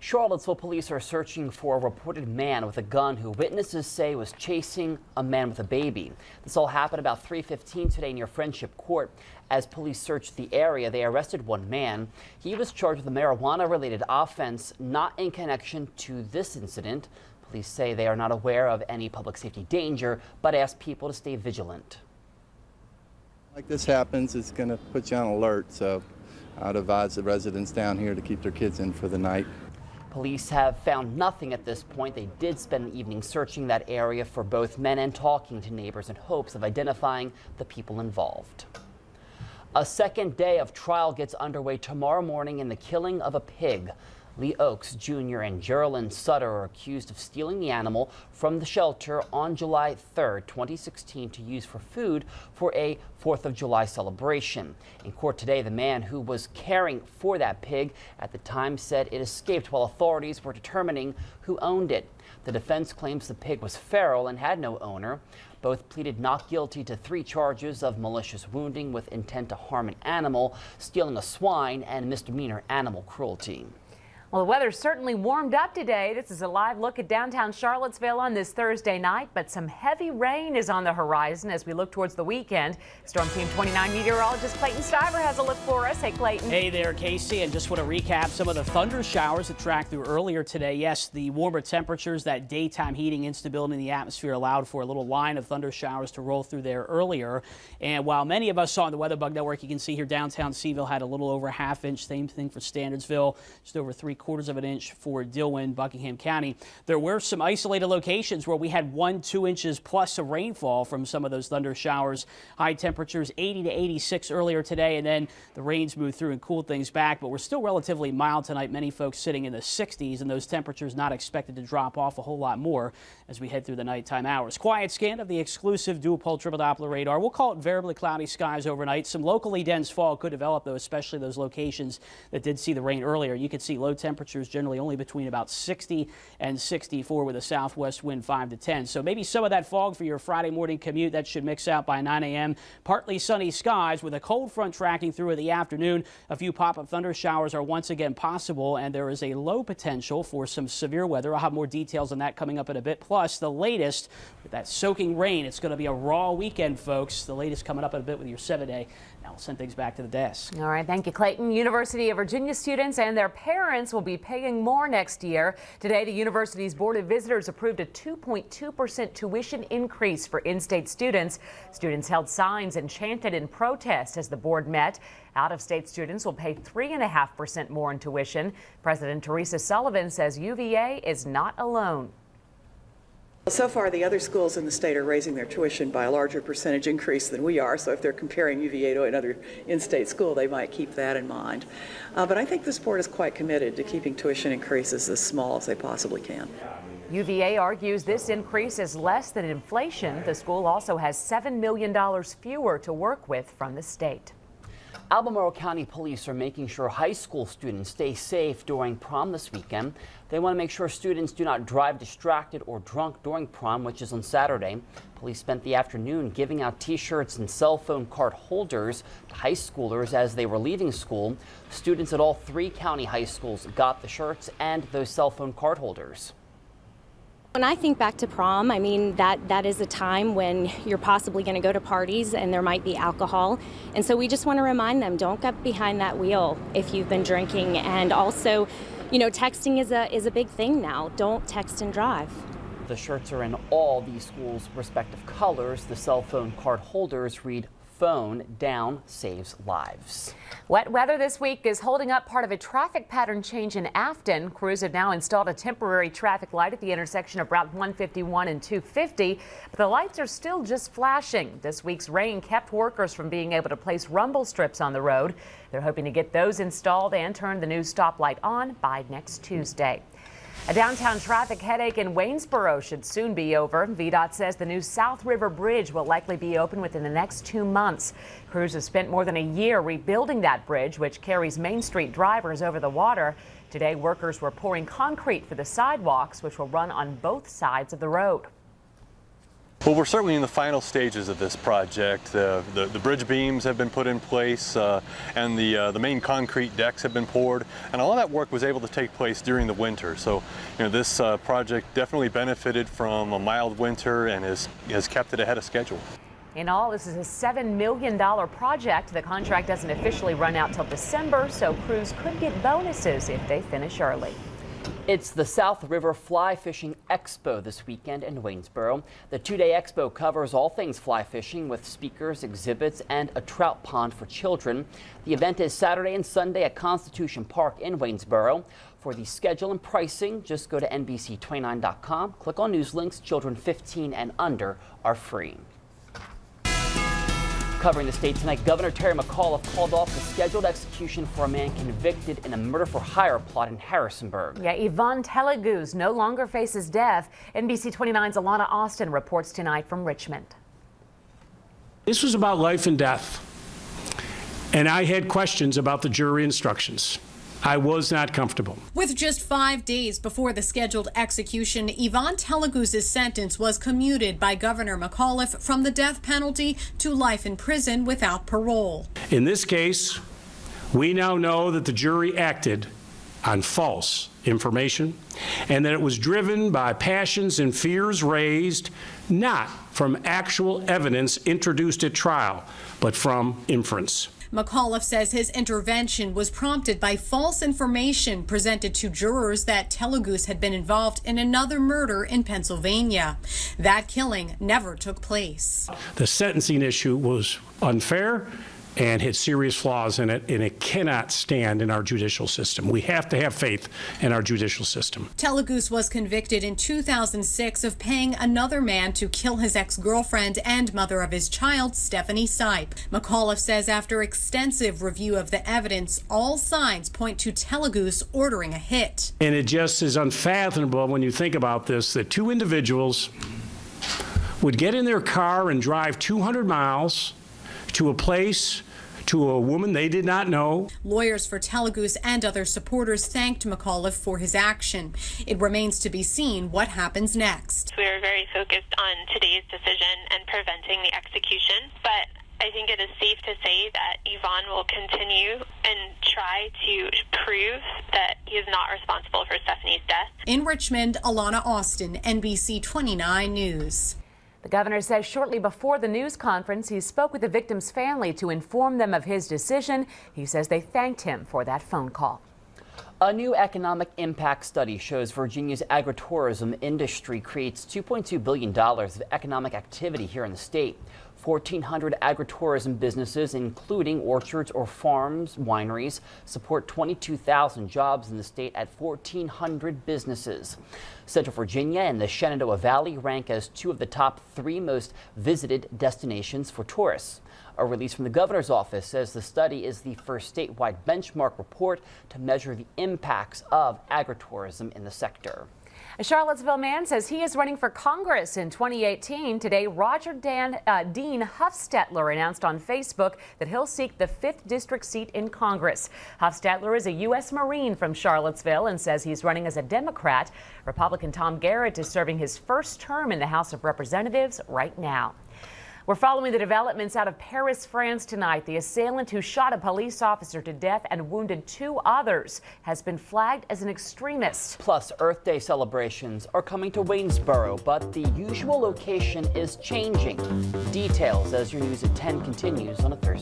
Charlottesville police are searching for a reported man with a gun who witnesses say was chasing a man with a baby. This all happened about 3:15 today near Friendship Court. As police searched the area, they arrested one man. He was charged with a marijuana-related offense not in connection to this incident. Police say they are not aware of any public safety danger, but ask people to stay vigilant. Like this happens, it's going to put you on alert, so I'd advise the residents down here to keep their kids in for the night. Police have found nothing at this point. They did spend an evening searching that area for both men and talking to neighbors in hopes of identifying the people involved. A second day of trial gets underway tomorrow morning in the killing of a pig. Lee Oakes Jr. and Geraldine Sutter are accused of stealing the animal from the shelter on July 3rd, 2016 to use for food for a 4th of July celebration. In court today, the man who was caring for that pig at the time said it escaped while authorities were determining who owned it. The defense claims the pig was feral and had no owner. Both pleaded not guilty to 3 charges of malicious wounding with intent to harm an animal, stealing a swine, and misdemeanor animal cruelty. Well, the weather certainly warmed up today. This is a live look at downtown Charlottesville on this Thursday night, but some heavy rain is on the horizon as we look towards the weekend. Storm Team 29 meteorologist Clayton Stiver has a look for us. Hey, Clayton. Hey there, Casey, and just want to recap some of the thunder showers that tracked through earlier today. Yes, the warmer temperatures, that daytime heating instability in the atmosphere allowed for a little line of thunder showers to roll through there earlier. And while many of us saw on the Weather Bug Network, you can see here downtown Seville had a little over ½ inch. Same thing for Standardsville, just over 3/4 of an inch for Dillwyn, Buckingham County. There were some isolated locations where we had 1-2 inches plus of rainfall from some of those thunder showers. High temperatures 80 to 86 earlier today, and then the rains moved through and cooled things back, but we're still relatively mild tonight. Many folks sitting in the 60s, and those temperatures not expected to drop off a whole lot more as we head through the nighttime hours. Quiet scan of the exclusive dual pole triple Doppler radar. We'll call it variably cloudy skies overnight. Some locally dense fog could develop, though, especially those locations that did see the rain earlier. You can see low temperatures generally only between about 60 and 64 with a southwest wind 5 to 10. So maybe some of that fog for your Friday morning commute. That should mix out by 9 a.m. Partly sunny skies with a cold front tracking through in the afternoon. A few pop-up thunder showers are once again possible, and there is a low potential for some severe weather. I'll have more details on that coming up in a bit. Plus, the latest with that soaking rain. It's going to be a raw weekend, folks. The latest coming up in a bit with your 7-day. Now we'll send things back to the desk. All right, thank you, Clayton. University of Virginia students and their parents will be paying more next year. Today, the university's Board of Visitors approved a 2.2% tuition increase for in-state students. Students held signs and chanted in protest as the board met. Out-of-state students will pay 3.5% more in tuition. President Teresa Sullivan says UVA is not alone. So far, the other schools in the state are raising their tuition by a larger percentage increase than we are, so if they're comparing UVA to another in-state school, they might keep that in mind. But I think this board is quite committed to keeping tuition increases as small as they possibly can. UVA argues this increase is less than inflation. The school also has $7 million fewer to work with from the state. Albemarle County Police are making sure high school students stay safe during prom this weekend. They want to make sure students do not drive distracted or drunk during prom, which is on Saturday. Police spent the afternoon giving out T-shirts and cell phone card holders to high schoolers as they were leaving school. Students at all 3 county high schools got the shirts and those cell phone card holders. When I think back to prom, I mean, that is a time when you're possibly going to go to parties and there might be alcohol. And so we just want to remind them, don't get behind that wheel if you've been drinking. And also, you know, texting is a big thing now. Don't text and drive. The shirts are in all these schools' respective colors. The cell phone card holders read "Phone down saves lives." Wet weather this week is holding up part of a traffic pattern change in Afton. Crews have now installed a temporary traffic light at the intersection of Route 151 and 250, but the lights are still just flashing. This week's rain kept workers from being able to place rumble strips on the road. They're hoping to get those installed and turn the new stoplight on by next Tuesday. A downtown traffic headache in Waynesboro should soon be over. VDOT says the new South River Bridge will likely be open within the next 2 months. Crews have spent more than a year rebuilding that bridge, which carries Main Street drivers over the water. Today, workers were pouring concrete for the sidewalks, which will run on both sides of the road. Well, we're certainly in the final stages of this project. The bridge beams have been put in place and the main concrete decks have been poured, and all that work was able to take place during the winter. So, this project definitely benefited from a mild winter and has kept it ahead of schedule. In all, this is a $7 million project. The contract doesn't officially run out till December, so crews could get bonuses if they finish early. It's the South River Fly Fishing Expo this weekend in Waynesboro. The two-day expo covers all things fly fishing with speakers, exhibits, and a trout pond for children. The event is Saturday and Sunday at Constitution Park in Waynesboro. For the schedule and pricing, just go to NBC29.com, click on news links. Children 15 and under are free. Covering the state tonight, Governor Terry McAuliffe called off the scheduled execution for a man convicted in a murder-for-hire plot in Harrisonburg. Yeah, Yvonne Teleguz no longer faces death. NBC 29's Alana Austin reports tonight from Richmond. This was about life and death, and I had questions about the jury instructions. I was not comfortable. With just 5 days before the scheduled execution, Yvonne Teleguz's sentence was commuted by Governor McAuliffe from the death penalty to life in prison without parole. In this case, we now know that the jury acted on false information and that it was driven by passions and fears raised not from actual evidence introduced at trial, but from inference. McAuliffe says his intervention was prompted by false information presented to jurors that Teleguz had been involved in another murder in Pennsylvania. That killing never took place. The sentencing issue was unfair and had serious flaws in it, and it cannot stand in our judicial system. We have to have faith in our judicial system. Teleguz was convicted in 2006 of paying another man to kill his ex-girlfriend and mother of his child, Stephanie Sipe. McAuliffe says after extensive review of the evidence, all signs point to Teleguz ordering a hit. And it just is unfathomable when you think about this, that two individuals would get in their car and drive 200 miles to a place, to a woman they did not know. Lawyers for Teleguz and other supporters thanked McAuliffe for his action. It remains to be seen what happens next. We are very focused on today's decision and preventing the execution, but I think it is safe to say that Yvonne will continue and try to prove that he is not responsible for Stephanie's death. In Richmond, Alana Austin, NBC 29 News. The governor says shortly before the news conference, he spoke with the victim's family to inform them of his decision. He says they thanked him for that phone call. A new economic impact study shows Virginia's agritourism industry creates $2.2 billion of economic activity here in the state. 1,400 agritourism businesses, including orchards or farms, wineries, support 22,000 jobs in the state at 1,400 businesses. Central Virginia and the Shenandoah Valley rank as two of the top 3 most visited destinations for tourists. A release from the governor's office says the study is the first statewide benchmark report to measure the impacts of agritourism in the sector. A Charlottesville man says he is running for Congress in 2018. Today, Roger Dean Huffstetler announced on Facebook that he'll seek the 5th district seat in Congress. Huffstetler is a U.S. Marine from Charlottesville and says he's running as a Democrat. Republican Tom Garrett is serving his first term in the House of Representatives right now. We're following the developments out of Paris, France tonight. The assailant who shot a police officer to death and wounded 2 others has been flagged as an extremist. Plus, Earth Day celebrations are coming to Waynesboro, but the usual location is changing. Details as your news at 10 continues on a Thursday.